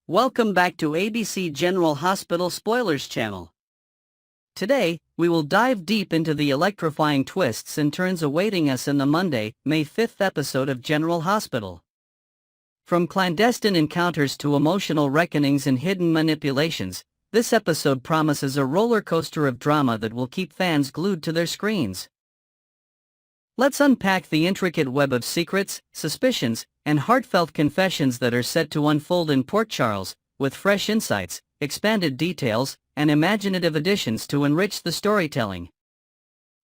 Welcome back to ABC General Hospital Spoilers channel. Today, we will dive deep into the electrifying twists and turns awaiting us in the Monday, May 5th episode of General Hospital. From clandestine encounters to emotional reckonings and hidden manipulations, this episode promises a roller coaster of drama that will keep fans glued to their screens. Let's unpack the intricate web of secrets, suspicions, and heartfelt confessions that are set to unfold in Port Charles, with fresh insights, expanded details, and imaginative additions to enrich the storytelling.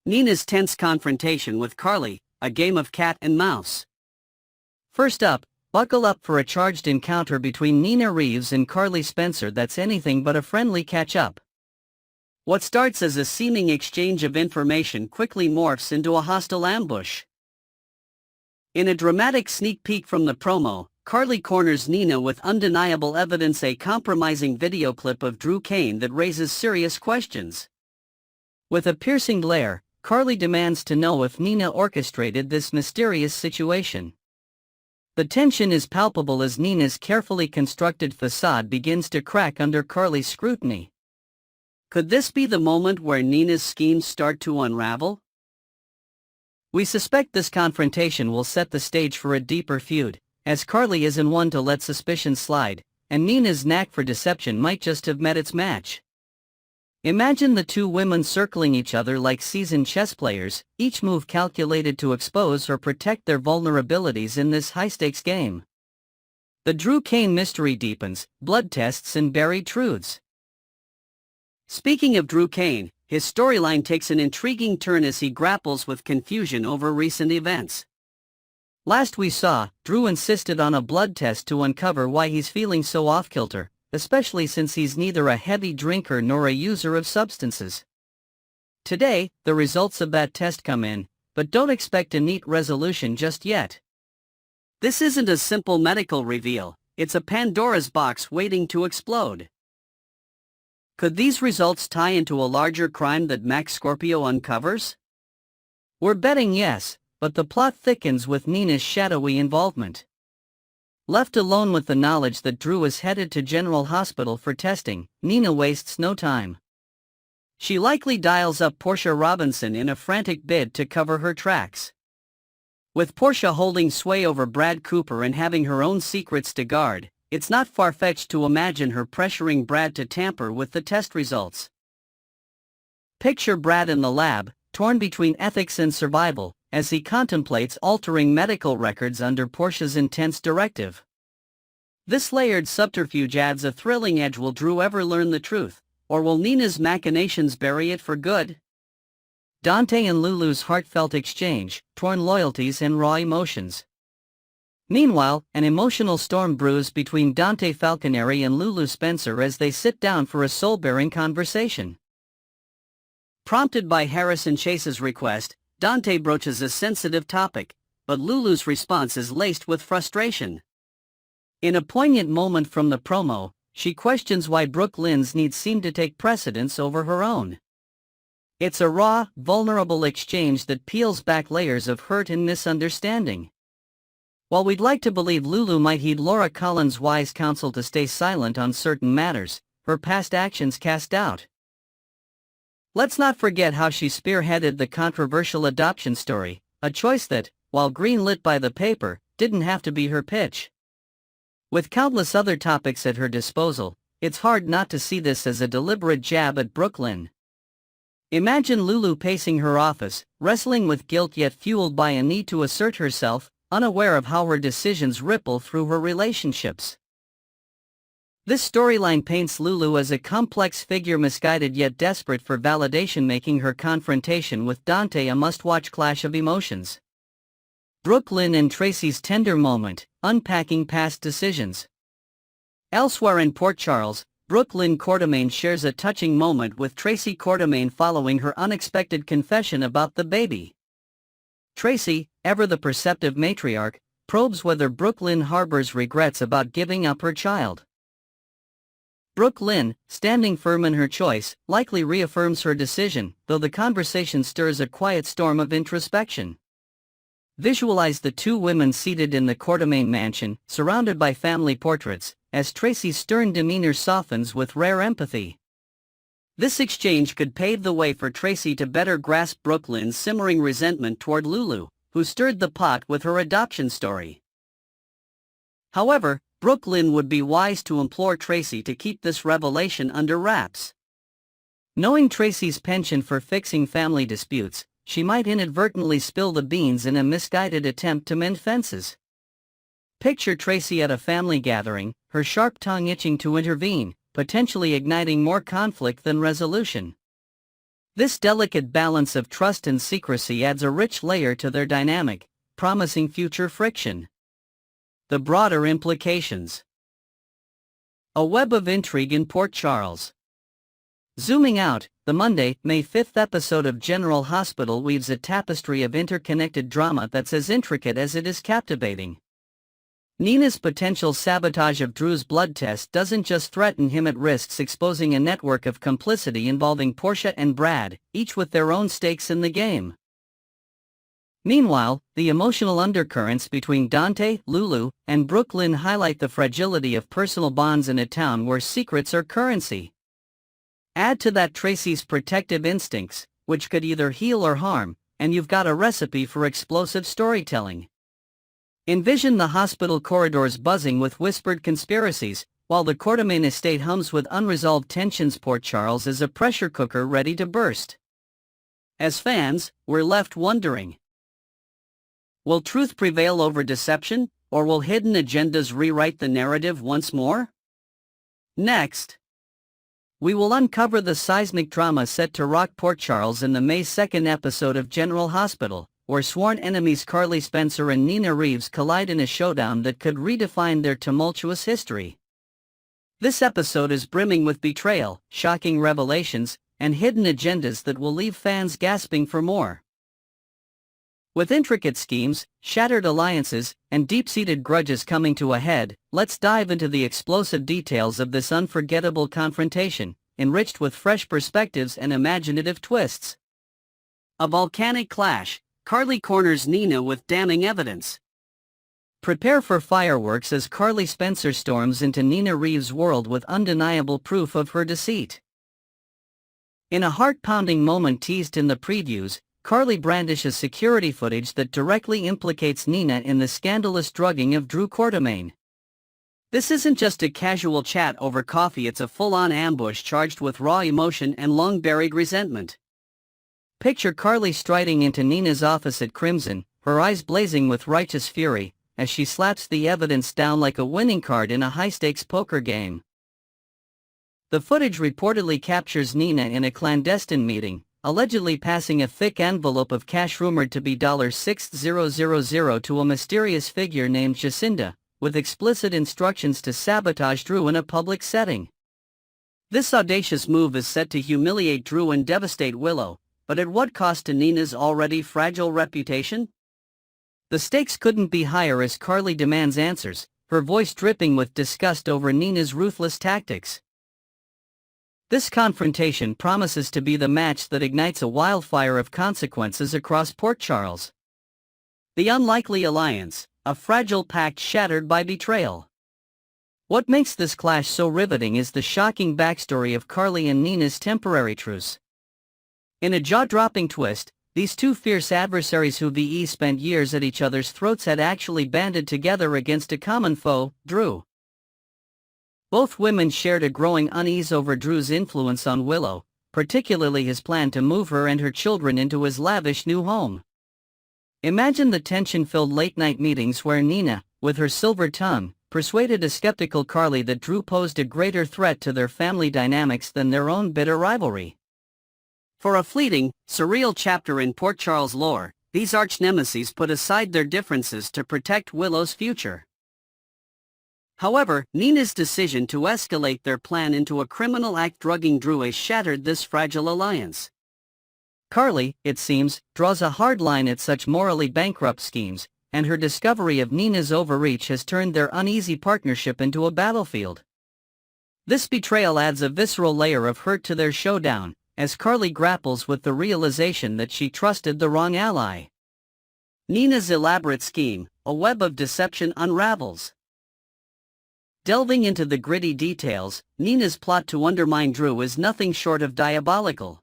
Nina's tense confrontation with Carly, a game of cat and mouse. First up, buckle up for a charged encounter between Nina Reeves and Carly Spencer that's anything but a friendly catch-up. What starts as a seeming exchange of information quickly morphs into a hostile ambush. In a dramatic sneak peek from the promo, Carly corners Nina with undeniable evidence, a compromising video clip of Drew Kane that raises serious questions. With a piercing glare, Carly demands to know if Nina orchestrated this mysterious situation. The tension is palpable as Nina's carefully constructed facade begins to crack under Carly's scrutiny. Could this be the moment where Nina's schemes start to unravel? We suspect this confrontation will set the stage for a deeper feud, as Carly isn't one to let suspicion slide, and Nina's knack for deception might just have met its match. Imagine the two women circling each other like seasoned chess players, each move calculated to expose or protect their vulnerabilities in this high-stakes game. The Drew Kane mystery deepens, blood tests and buried truths. Speaking of Drew Kane, his storyline takes an intriguing turn as he grapples with confusion over recent events. Last we saw, Drew insisted on a blood test to uncover why he's feeling so off-kilter, especially since he's neither a heavy drinker nor a user of substances. Today, the results of that test come in, but don't expect a neat resolution just yet. This isn't a simple medical reveal, it's a Pandora's box waiting to explode. Could these results tie into a larger crime that Max Scorpio uncovers? We're betting yes, but the plot thickens with Nina's shadowy involvement. Left alone with the knowledge that Drew is headed to General Hospital for testing, Nina wastes no time. She likely dials up Portia Robinson in a frantic bid to cover her tracks. With Portia holding sway over Brad Cooper and having her own secrets to guard, it's not far-fetched to imagine her pressuring Brad to tamper with the test results. Picture Brad in the lab, torn between ethics and survival, as he contemplates altering medical records under Portia's intense directive. This layered subterfuge adds a thrilling edge. Will Drew ever learn the truth, or will Nina's machinations bury it for good? Dante and Lulu's heartfelt exchange, torn loyalties and raw emotions. Meanwhile, an emotional storm brews between Dante Falconeri and Lulu Spencer as they sit down for a soul-bearing conversation. Prompted by Harrison Chase's request, Dante broaches a sensitive topic, but Lulu's response is laced with frustration. In a poignant moment from the promo, she questions why Brooke Lynn's needs seem to take precedence over her own. It's a raw, vulnerable exchange that peels back layers of hurt and misunderstanding. While we'd like to believe Lulu might heed Laura Collins' wise counsel to stay silent on certain matters, her past actions cast doubt. Let's not forget how she spearheaded the controversial adoption story, a choice that, while greenlit by the paper, didn't have to be her pitch. With countless other topics at her disposal, it's hard not to see this as a deliberate jab at Brooke Lynn. Imagine Lulu pacing her office, wrestling with guilt yet fueled by a need to assert herself, unaware of how her decisions ripple through her relationships. This storyline paints Lulu as a complex figure, misguided yet desperate for validation, making her confrontation with Dante a must-watch clash of emotions. Brooke Lynn and Tracy's tender moment, unpacking past decisions. Elsewhere in Port Charles, Brooke Lynn Quartermaine shares a touching moment with Tracy Quartermaine following her unexpected confession about the baby. Tracy, ever the perceptive matriarch, probes whether Brooke Lynn harbors regrets about giving up her child. Brooke Lynn, standing firm in her choice, likely reaffirms her decision, though the conversation stirs a quiet storm of introspection. Visualize the two women seated in the Quartermaine mansion, surrounded by family portraits, as Tracy's stern demeanor softens with rare empathy. This exchange could pave the way for Tracy to better grasp Brooke Lynn's simmering resentment toward Lulu, who stirred the pot with her adoption story. However, Brooke Lynn would be wise to implore Tracy to keep this revelation under wraps. Knowing Tracy's penchant for fixing family disputes, she might inadvertently spill the beans in a misguided attempt to mend fences. Picture Tracy at a family gathering, her sharp tongue itching to intervene, potentially igniting more conflict than resolution. This delicate balance of trust and secrecy adds a rich layer to their dynamic, promising future friction. The broader implications. A web of intrigue in Port Charles. Zooming out, the Monday, May 5th episode of General Hospital weaves a tapestry of interconnected drama that's as intricate as it is captivating. Nina's potential sabotage of Drew's blood test doesn't just threaten him, it risks exposing a network of complicity involving Portia and Brad, each with their own stakes in the game. Meanwhile, the emotional undercurrents between Dante, Lulu, and Brooke Lynn highlight the fragility of personal bonds in a town where secrets are currency. Add to that Tracy's protective instincts, which could either heal or harm, and you've got a recipe for explosive storytelling. Envision the hospital corridors buzzing with whispered conspiracies, while the Quartermain estate hums with unresolved tensions. Port Charles is a pressure cooker ready to burst. As fans, we're left wondering: will truth prevail over deception, or will hidden agendas rewrite the narrative once more? Next, we will uncover the seismic drama set to rock Port Charles in the May 2nd episode of General Hospital, where sworn enemies Carly Spencer and Nina Reeves collide in a showdown that could redefine their tumultuous history. This episode is brimming with betrayal, shocking revelations, and hidden agendas that will leave fans gasping for more. With intricate schemes, shattered alliances, and deep-seated grudges coming to a head, let's dive into the explosive details of this unforgettable confrontation, enriched with fresh perspectives and imaginative twists. A volcanic clash. Carly corners Nina with damning evidence. Prepare for fireworks as Carly Spencer storms into Nina Reeves' world with undeniable proof of her deceit. In a heart-pounding moment teased in the previews, Carly brandishes security footage that directly implicates Nina in the scandalous drugging of Drew Quartermain. This isn't just a casual chat over coffee, it's a full-on ambush charged with raw emotion and long-buried resentment. Picture Carly striding into Nina's office at Crimson, her eyes blazing with righteous fury, as she slaps the evidence down like a winning card in a high-stakes poker game. The footage reportedly captures Nina in a clandestine meeting, allegedly passing a thick envelope of cash rumored to be $6,000 to a mysterious figure named Jacinda, with explicit instructions to sabotage Drew in a public setting. This audacious move is set to humiliate Drew and devastate Willow, but at what cost to Nina's already fragile reputation? The stakes couldn't be higher as Carly demands answers, her voice dripping with disgust over Nina's ruthless tactics. This confrontation promises to be the match that ignites a wildfire of consequences across Port Charles. The unlikely alliance, a fragile pact shattered by betrayal. What makes this clash so riveting is the shocking backstory of Carly and Nina's temporary truce. In a jaw-dropping twist, these two fierce adversaries who spent years at each other's throats had actually banded together against a common foe, Drew. Both women shared a growing unease over Drew's influence on Willow, particularly his plan to move her and her children into his lavish new home. Imagine the tension-filled late-night meetings where Nina, with her silver tongue, persuaded a skeptical Carly that Drew posed a greater threat to their family dynamics than their own bitter rivalry. For a fleeting, surreal chapter in Port Charles lore, these arch-nemeses put aside their differences to protect Willow's future. However, Nina's decision to escalate their plan into a criminal act drugging Drew shattered this fragile alliance. Carly, it seems, draws a hard line at such morally bankrupt schemes, and her discovery of Nina's overreach has turned their uneasy partnership into a battlefield. This betrayal adds a visceral layer of hurt to their showdown, as Carly grapples with the realization that she trusted the wrong ally. Nina's elaborate scheme, a web of deception, unravels. Delving into the gritty details, Nina's plot to undermine Drew is nothing short of diabolical.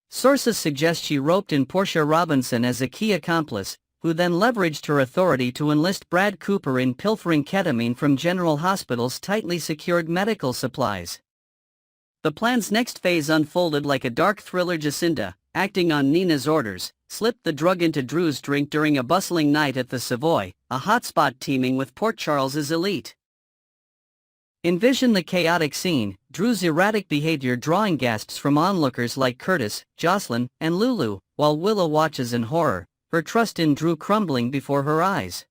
Sources suggest she roped in Portia Robinson as a key accomplice, who then leveraged her authority to enlist Brad Cooper in pilfering ketamine from General Hospital's tightly secured medical supplies. The plan's next phase unfolded like a dark thriller. Jacinda, acting on Nina's orders, slipped the drug into Drew's drink during a bustling night at the Savoy, a hotspot teeming with Port Charles's elite. Envision the chaotic scene, Drew's erratic behavior drawing gasps from onlookers like Curtis, Jocelyn, and Lulu, while Willow watches in horror, her trust in Drew crumbling before her eyes.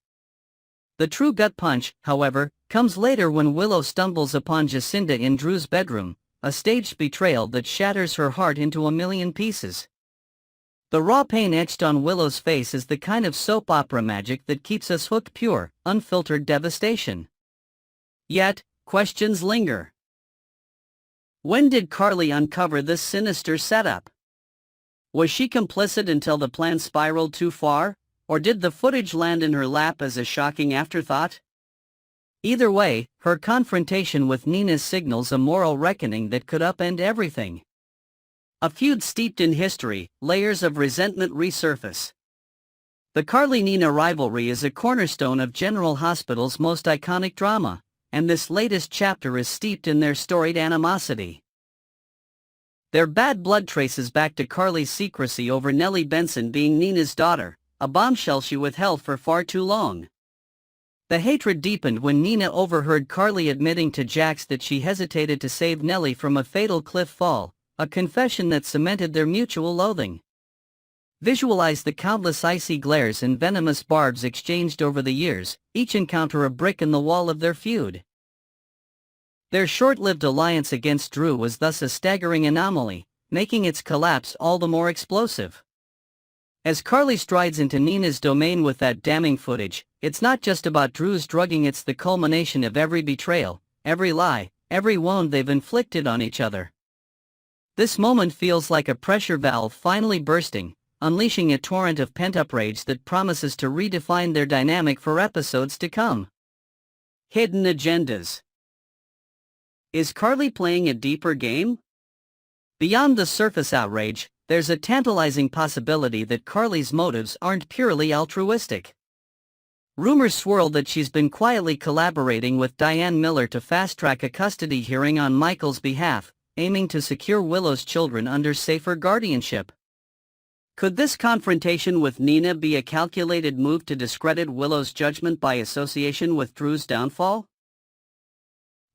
The true gut punch, however, comes later when Willow stumbles upon Jacinda in Drew's bedroom, a staged betrayal that shatters her heart into a million pieces. The raw pain etched on Willow's face is the kind of soap opera magic that keeps us hooked. Pure, unfiltered devastation. Yet, questions linger. When did Carly uncover this sinister setup? Was she complicit until the plan spiraled too far, or did the footage land in her lap as a shocking afterthought? Either way, her confrontation with Nina signals a moral reckoning that could upend everything. A feud steeped in history, layers of resentment resurface. The Carly-Nina rivalry is a cornerstone of General Hospital's most iconic drama, and this latest chapter is steeped in their storied animosity. Their bad blood traces back to Carly's secrecy over Nellie Benson being Nina's daughter, a bombshell she withheld for far too long. The hatred deepened when Nina overheard Carly admitting to Jax that she hesitated to save Nellie from a fatal cliff fall, a confession that cemented their mutual loathing. Visualize the countless icy glares and venomous barbs exchanged over the years, each encounter a brick in the wall of their feud. Their short-lived alliance against Drew was thus a staggering anomaly, making its collapse all the more explosive. As Carly strides into Nina's domain with that damning footage, it's not just about Drew's drugging, it's the culmination of every betrayal, every lie, every wound they've inflicted on each other. This moment feels like a pressure valve finally bursting, unleashing a torrent of pent-up rage that promises to redefine their dynamic for episodes to come. Hidden agendas. Is Carly playing a deeper game? Beyond the surface outrage, there's a tantalizing possibility that Carly's motives aren't purely altruistic. Rumors swirl that she's been quietly collaborating with Diane Miller to fast-track a custody hearing on Michael's behalf, aiming to secure Willow's children under safer guardianship. Could this confrontation with Nina be a calculated move to discredit Willow's judgment by association with Drew's downfall?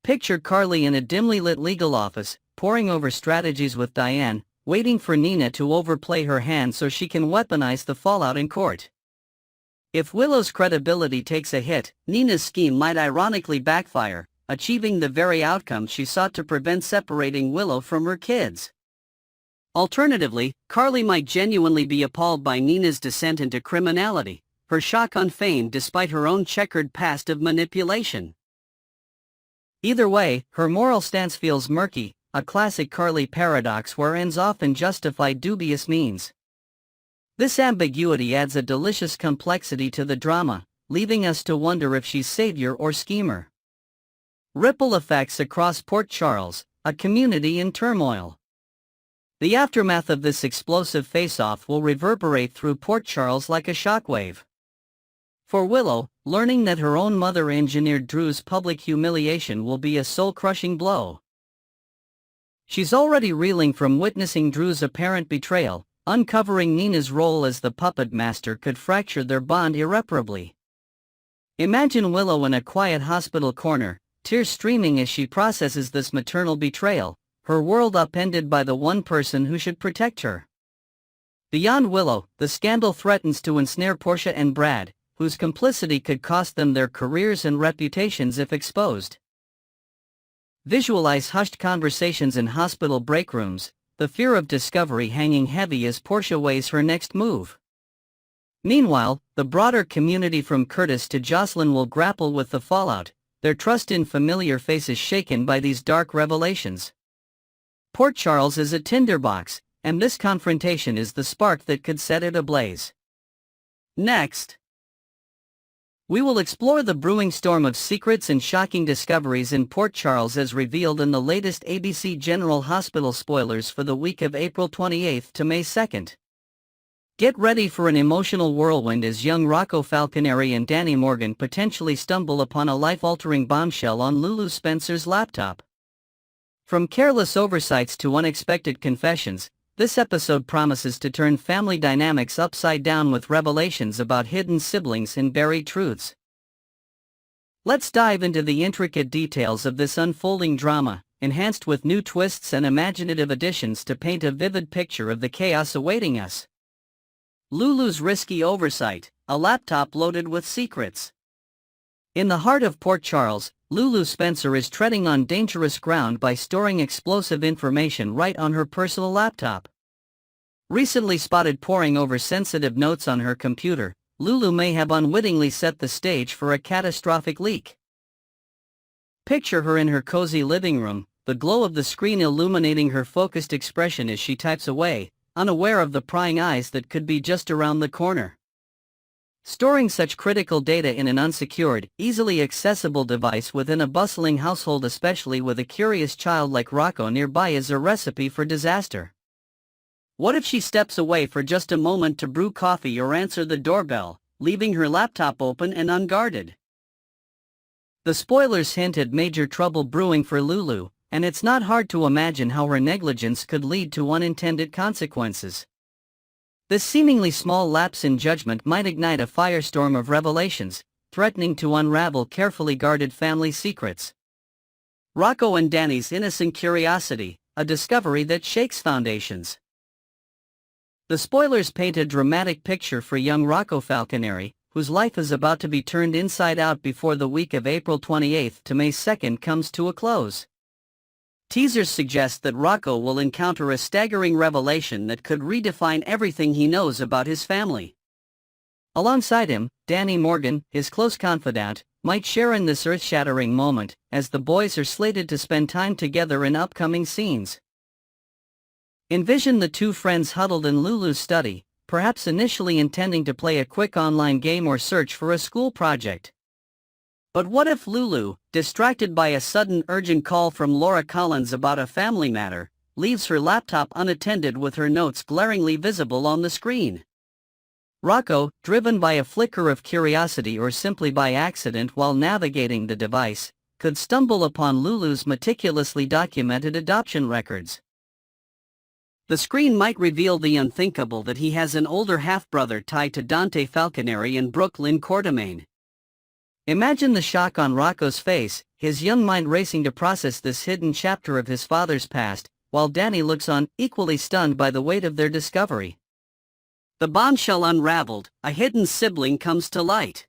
Picture Carly in a dimly lit legal office, poring over strategies with Diane, waiting for Nina to overplay her hand so she can weaponize the fallout in court. If Willow's credibility takes a hit, Nina's scheme might ironically backfire, achieving the very outcome she sought to prevent: separating Willow from her kids. Alternatively, Carly might genuinely be appalled by Nina's descent into criminality, her shock on fame despite her own checkered past of manipulation. Either way, her moral stance feels murky, a classic Carly paradox where ends often justify dubious means. This ambiguity adds a delicious complexity to the drama, leaving us to wonder if she's savior or schemer. Ripple effects across Port Charles, a community in turmoil. The aftermath of this explosive face-off will reverberate through Port Charles like a shockwave. For Willow, learning that her own mother engineered Drew's public humiliation will be a soul-crushing blow. She's already reeling from witnessing Drew's apparent betrayal. Uncovering Nina's role as the puppet master could fracture their bond irreparably. Imagine Willow in a quiet hospital corner, tears streaming as she processes this maternal betrayal, her world upended by the one person who should protect her. Beyond Willow, the scandal threatens to ensnare Portia and Brad, whose complicity could cost them their careers and reputations if exposed. Visualize hushed conversations in hospital break rooms, the fear of discovery hanging heavy as Portia weighs her next move. Meanwhile, the broader community from Curtis to Jocelyn will grapple with the fallout, their trust in familiar faces shaken by these dark revelations. Port Charles is a tinderbox, and this confrontation is the spark that could set it ablaze. Next, We will explore the brewing storm of secrets and shocking discoveries in Port Charles as revealed in the latest ABC General Hospital spoilers for the week of April 28 to May 2nd. Get ready for an emotional whirlwind as young Rocco Falconeri and Danny Morgan potentially stumble upon a life-altering bombshell on Lulu Spencer's laptop. From careless oversights to unexpected confessions, this episode promises to turn family dynamics upside down with revelations about hidden siblings and buried truths. Let's dive into the intricate details of this unfolding drama, enhanced with new twists and imaginative additions to paint a vivid picture of the chaos awaiting us. Lulu's risky oversight, a laptop loaded with secrets. In the heart of Port Charles, Lulu Spencer is treading on dangerous ground by storing explosive information right on her personal laptop. Recently spotted poring over sensitive notes on her computer, Lulu may have unwittingly set the stage for a catastrophic leak. Picture her in her cozy living room, the glow of the screen illuminating her focused expression as she types away, unaware of the prying eyes that could be just around the corner. Storing such critical data in an unsecured, easily accessible device within a bustling household, especially with a curious child like Rocco nearby, is a recipe for disaster. What if she steps away for just a moment to brew coffee or answer the doorbell, leaving her laptop open and unguarded? The spoilers hint at major trouble brewing for Lulu, and it's not hard to imagine how her negligence could lead to unintended consequences. This seemingly small lapse in judgment might ignite a firestorm of revelations, threatening to unravel carefully guarded family secrets. Rocco and Danny's innocent curiosity, a discovery that shakes foundations. The spoilers paint a dramatic picture for young Rocco Falconeri, whose life is about to be turned inside out before the week of April 28 to May 2nd comes to a close. Teasers suggest that Rocco will encounter a staggering revelation that could redefine everything he knows about his family. Alongside him, Danny Morgan, his close confidant, might share in this earth-shattering moment, as the boys are slated to spend time together in upcoming scenes. Envision the two friends huddled in Lulu's study, perhaps initially intending to play a quick online game or search for a school project. But what if Lulu, distracted by a sudden urgent call from Laura Collins about a family matter, leaves her laptop unattended with her notes glaringly visible on the screen? Rocco, driven by a flicker of curiosity or simply by accident while navigating the device, could stumble upon Lulu's meticulously documented adoption records. The screen might reveal the unthinkable, that he has an older half-brother tied to Dante Falconeri and Brooke Lynn and Tracy. Imagine the shock on Rocco's face, his young mind racing to process this hidden chapter of his father's past, while Danny looks on, equally stunned by the weight of their discovery. The bombshell unraveled, a hidden sibling comes to light.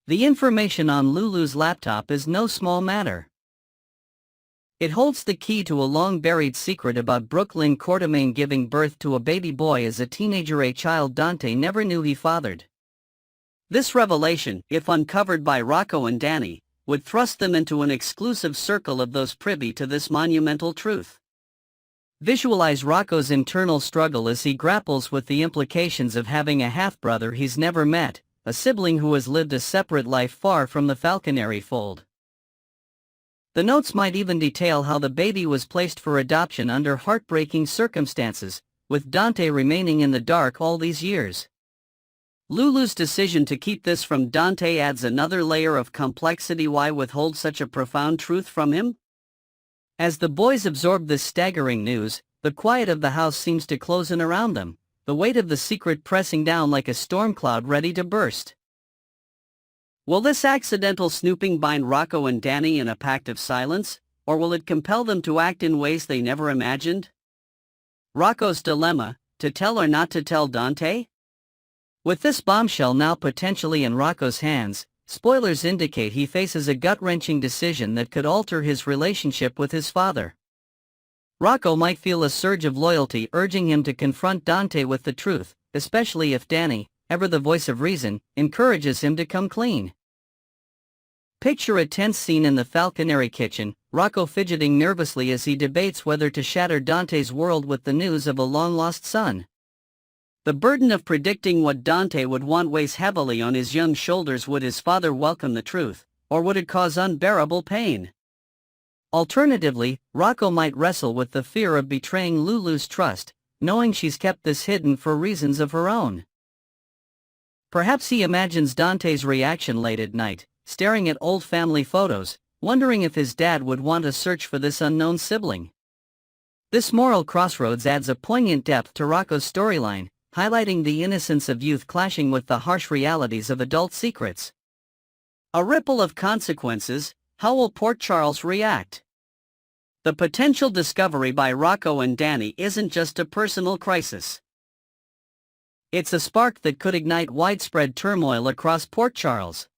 The information on Lulu's laptop is no small matter. It holds the key to a long-buried secret about Brooke Lynn and Tracy giving birth to a baby boy as a teenager, a child Dante never knew he fathered. This revelation, if uncovered by Rocco and Danny, would thrust them into an exclusive circle of those privy to this monumental truth. Visualize Rocco's internal struggle as he grapples with the implications of having a half-brother he's never met, a sibling who has lived a separate life far from the Falconeri fold. The notes might even detail how the baby was placed for adoption under heartbreaking circumstances, with Dante remaining in the dark all these years. Lulu's decision to keep this from Dante adds another layer of complexity. Why withhold such a profound truth from him? As the boys absorb this staggering news, the quiet of the house seems to close in around them, the weight of the secret pressing down like a storm cloud ready to burst. Will this accidental snooping bind Rocco and Danny in a pact of silence, or will it compel them to act in ways they never imagined? Rocco's dilemma, to tell or not to tell Dante? With this bombshell now potentially in Rocco's hands, spoilers indicate he faces a gut-wrenching decision that could alter his relationship with his father. Rocco might feel a surge of loyalty urging him to confront Dante with the truth, especially if Danny, ever the voice of reason, encourages him to come clean. Picture a tense scene in the Falconeri kitchen, Rocco fidgeting nervously as he debates whether to shatter Dante's world with the news of a long-lost son. The burden of predicting what Dante would want weighs heavily on his young shoulders. Would his father welcome the truth, or would it cause unbearable pain? Alternatively, Rocco might wrestle with the fear of betraying Lulu's trust, knowing she's kept this hidden for reasons of her own. Perhaps he imagines Dante's reaction late at night, staring at old family photos, wondering if his dad would want to search for this unknown sibling. This moral crossroads adds a poignant depth to Rocco's storyline, highlighting the innocence of youth clashing with the harsh realities of adult secrets. A ripple of consequences. How will Port Charles react? The potential discovery by Rocco and Danny isn't just a personal crisis. It's a spark that could ignite widespread turmoil across Port Charles.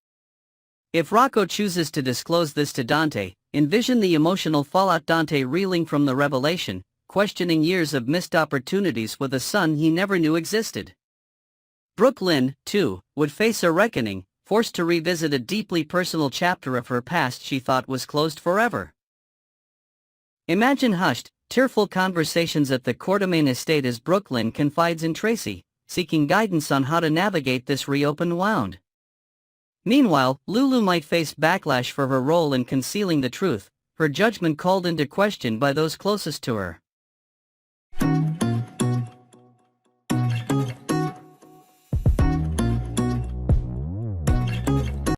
If Rocco chooses to disclose this to Dante, envision the emotional fallout. Dante reeling from the revelation, questioning years of missed opportunities with a son he never knew existed. Brooke Lynn, too, would face a reckoning, forced to revisit a deeply personal chapter of her past she thought was closed forever. Imagine hushed, tearful conversations at the Quartermain estate as Brooke Lynn confides in Tracy, seeking guidance on how to navigate this reopened wound. Meanwhile, Lulu might face backlash for her role in concealing the truth, her judgment called into question by those closest to her.